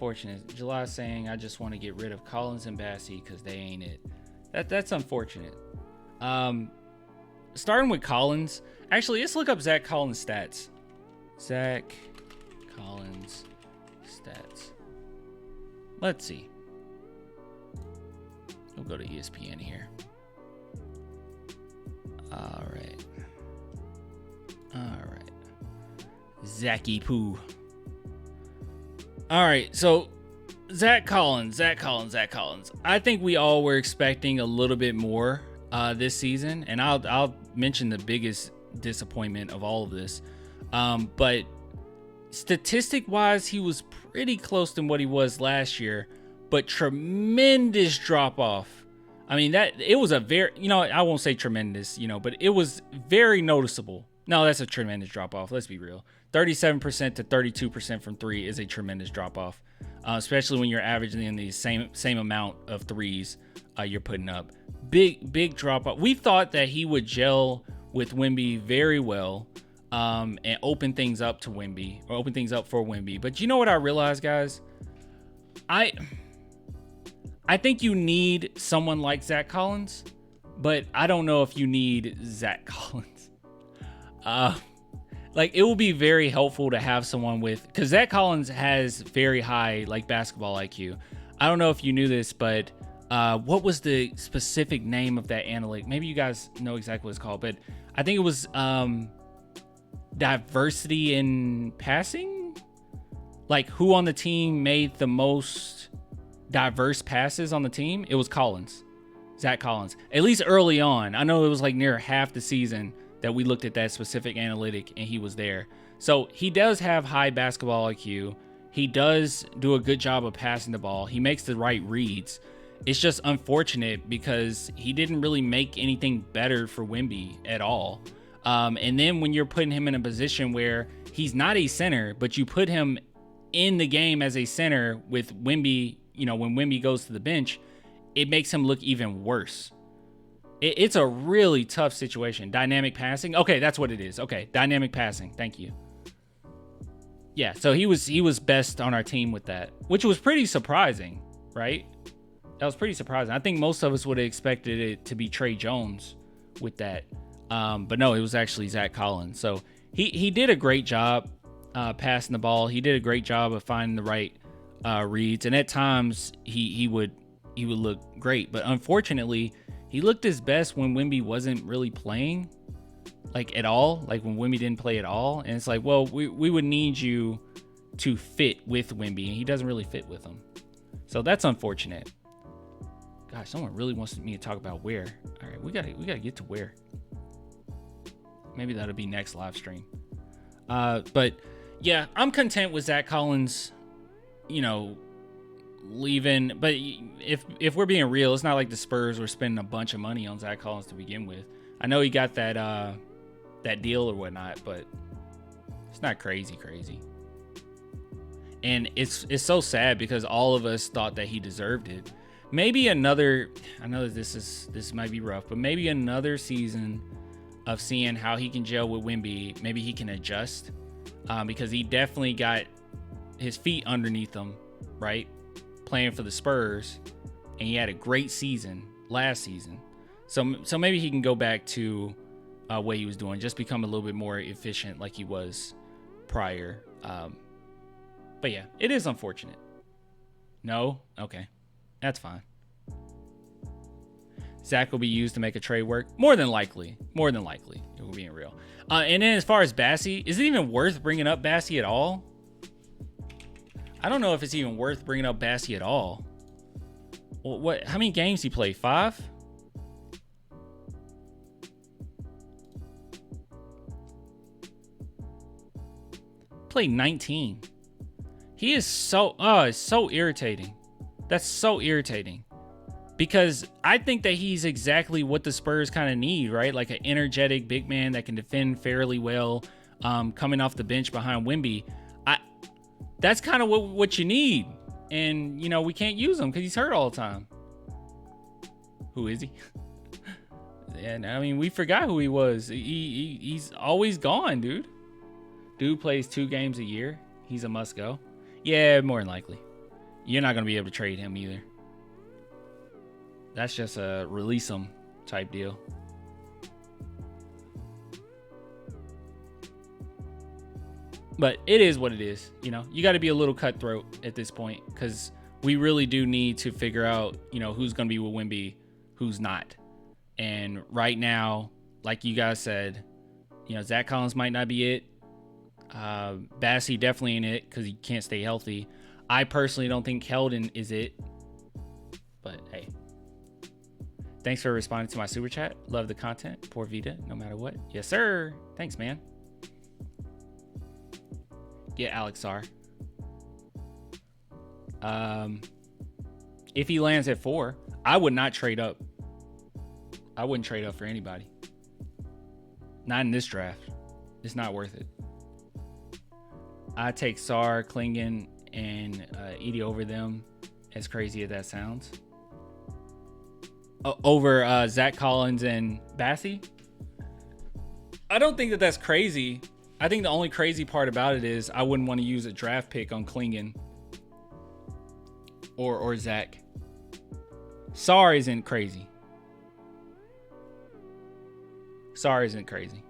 Fortunate. July saying, I just want to get rid of Collins and Bassey because they ain't it. That's unfortunate. Starting with Collins. Actually, let's look up Zach Collins' stats. Zach Collins stats. Let's see. We'll go to ESPN here. All right. Zachy Poo. All right, so Zach Collins. I think we all were expecting a little bit more this season, and I'll mention the biggest disappointment of all of this. But statistic-wise, he was pretty close to what he was last year, but tremendous drop-off. I mean, that it was a very, I won't say tremendous, but it was very noticeable. No, that's a tremendous drop-off. Let's be real. 37% to 32% from three is a tremendous drop-off, especially when you're averaging the same amount of threes you're putting up. Big drop-off. We thought that he would gel with Wemby very well and open things up to Wemby, or open things up for Wemby. But you know what I realized, guys? I think you need someone like Zach Collins, but I don't know if you need Zach Collins. Like, it will be very helpful to have someone with, because Zach Collins has very high basketball IQ. I don't know if you knew this, but what was the specific name of that analytic? Maybe you guys know exactly what it's called, but I think it was diversity in passing. Like, who on the team made the most diverse passes on the team? It was Collins, Zach Collins. At least early on. I know it was near half the season that we looked at that specific analytic and he was there. So he does have high basketball IQ. He does do a good job of passing the ball. He makes the right reads. It's just unfortunate because he didn't really make anything better for Wemby at all. And then when you're putting him in a position where he's not a center, but you put him in the game as a center with Wemby, when Wemby goes to the bench, it makes him look even worse. It's a really tough situation. Dynamic passing. Okay, that's what it is. Okay, dynamic passing. Thank you. Yeah, so he was best on our team with that, which was pretty surprising, right? That was pretty surprising. I think most of us would have expected it to be Trey Jones with that. But no, it was actually Zach Collins. So he did a great job passing the ball. He did a great job of finding the right reads. And at times he would look great. But unfortunately, he looked his best when Wemby wasn't really playing at all, when Wemby didn't play at all. And it's well, we would need you to fit with Wemby, and he doesn't really fit with him. So that's unfortunate. Gosh, someone really wants me to talk about where. All right, we gotta get to where. Maybe that'll be next live stream. But yeah, I'm content with Zach Collins, leaving. But if we're being real, it's not like the Spurs were spending a bunch of money on Zach Collins to begin with. I know he got that deal or whatnot, but it's not crazy. And it's so sad because all of us thought that he deserved it. Maybe another, I know that this might be rough, but maybe another season of seeing how he can gel with Wemby. Maybe he can adjust because he definitely got his feet underneath him, right? Playing for the Spurs, and he had a great season last season. So maybe he can go back to what he was doing, just become a little bit more efficient like he was prior. But yeah, it is unfortunate. No? Okay. That's fine. Zach will be used to make a trade work. More than likely. If we're being real. And then as far as Bassey, is it even worth bringing up Bassey at all? I don't know if it's even worth bringing up Bassey at all. Well, how many games he played? 5? Played 19. He is it's so irritating. That's so irritating. Because I think that he's exactly what the Spurs kind of need, right? Like an energetic big man that can defend fairly well, coming off the bench behind Wemby. That's kind of what you need. And, we can't use him because he's hurt all the time. Who is he? And I mean, we forgot who he was. He's always gone, dude. Dude plays 2 games a year. He's a must go. Yeah, more than likely. you're not going to be able to trade him either. That's just a release him type deal. But it is what it is. You know, you got to be a little cutthroat at this point because we really do need to figure out, you know, who's going to be with Wemby, who's not. And right now, like you guys said, you know, Zach Collins might not be it. Bassey definitely ain't it because he can't stay healthy. I personally don't think Keldon is it. But hey, thanks for responding to my super chat. Love the content. Poor Vita, no matter what. Yes, sir. Thanks, man. Get Alex R. If he lands at 4, I would not trade up. I wouldn't trade up for anybody. Not in this draft. It's not worth it. I take Sar, Klingon, and Edie over them, as crazy as that sounds. Over Zach Collins and Bassey. I don't think that that's crazy. I think the only crazy part about it is I wouldn't want to use a draft pick on Klingon or Zach. Sar isn't crazy. Sar isn't crazy.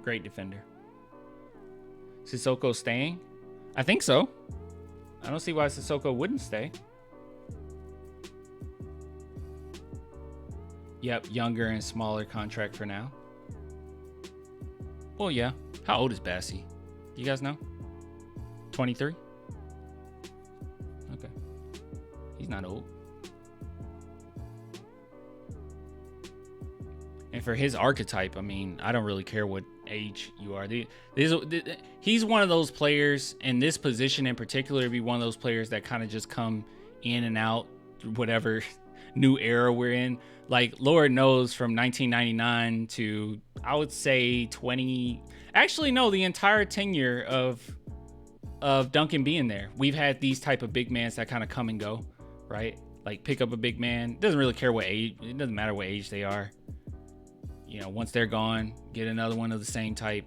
Great defender. Sissoko staying? I think so. I don't see why Sissoko wouldn't stay. Yep, younger and smaller contract for now. Well, yeah. How old is Bassey? You guys know? 23? Okay. He's not old. And for his archetype, I mean, I don't really care what age you are. He's one of those players, in this position in particular, be one of those players that kind of just come in and out, whatever new era we're in. Like, Lord knows, from 1999 to, I would say, 20... Actually, no, the entire tenure of Duncan being there. We've had these type of big mans that kind of come and go, right? Like, pick up a big man. Doesn't really care what age. It doesn't matter what age they are. You know, once they're gone, get another one of the same type.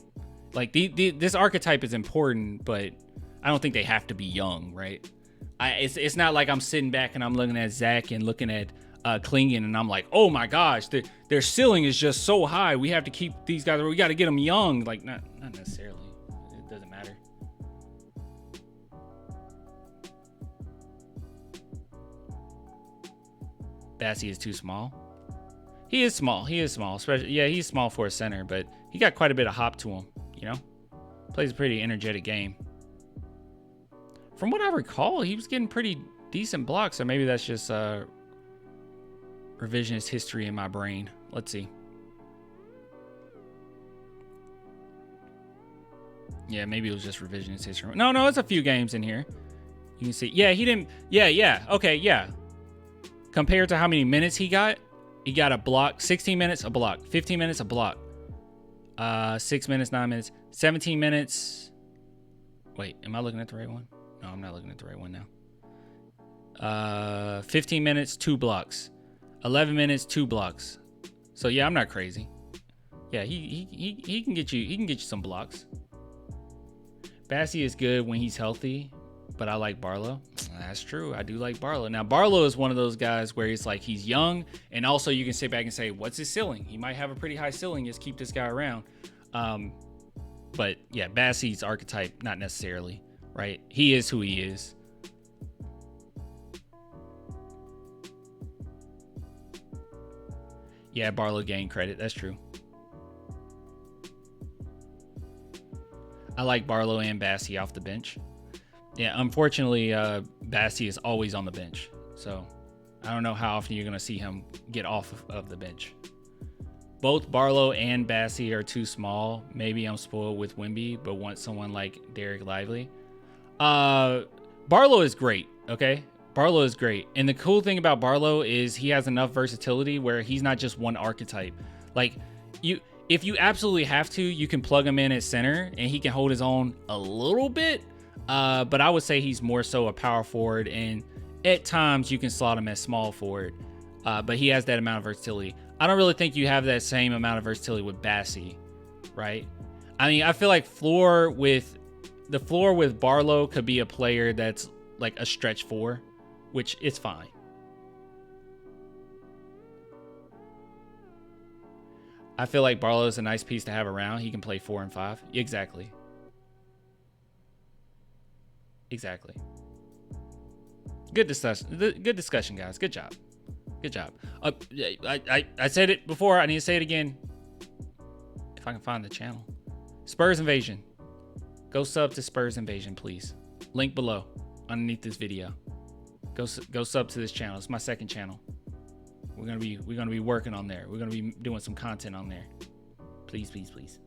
Like, this archetype is important, but I don't think they have to be young, right? It's not like I'm sitting back and I'm looking at Zach and looking at Klingon and I'm like, oh my gosh, their ceiling is just so high. We have to keep these guys. We got to get them young. Like, not necessarily. It doesn't matter. Bassey is too small. He is small. Especially, yeah, he's small for a center, but he got quite a bit of hop to him, you know? Plays a pretty energetic game. From what I recall, he was getting pretty decent blocks, or maybe that's just revisionist history in my brain. Let's see. Yeah, maybe it was just revisionist history. No, it's a few games in here. You can see. Yeah, he didn't. Yeah. Okay, yeah. Compared to how many minutes he got a block. 16 minutes, a block. 15 minutes, a block. 6 minutes, 9 minutes. 17 minutes. Wait, am I looking at the right one? No, I'm not looking at the right one now. 15 minutes, 2 blocks. 11 minutes, 2 blocks. So yeah, I'm not crazy. Yeah, he can get you some blocks. Bassey is good when he's healthy, but I like Barlow. That's true. I do like Barlow. Now, Barlow is one of those guys where it's like he's young, and also you can sit back and say, what's his ceiling? He might have a pretty high ceiling. Just keep this guy around. But yeah, Bassey's archetype, not necessarily, right? He is who he is. Yeah, Barlow gained credit. That's true. I like Barlow and Bassey off the bench. Yeah, unfortunately, Bassey is always on the bench. So I don't know how often you're going to see him get off of the bench. Both Barlow and Bassey are too small. Maybe I'm spoiled with Wemby, but want someone like Derek Lively. Barlow is great, okay? Barlow is great. And the cool thing about Barlow is he has enough versatility where he's not just one archetype. Like, if you absolutely have to, you can plug him in at center and he can hold his own a little bit. But I would say he's more so a power forward, and at times you can slot him as small forward. But he has that amount of versatility. I don't really think you have that same amount of versatility with Bassey, right? I mean, I feel like floor with the floor with Barlow could be a player that's like a stretch 4, which is fine. I feel like Barlow is a nice piece to have around. He can play 4 and 5. Exactly. Exactly. Good discussion, guys. Good job. Good job. I said it before. I need to say it again. If I can find the channel. Spurs Invasion. Go sub to Spurs Invasion, please. Link below underneath this video. Go sub to this channel. It's my second channel. We're gonna be working on there. We're gonna be doing some content on there. Please, please, please.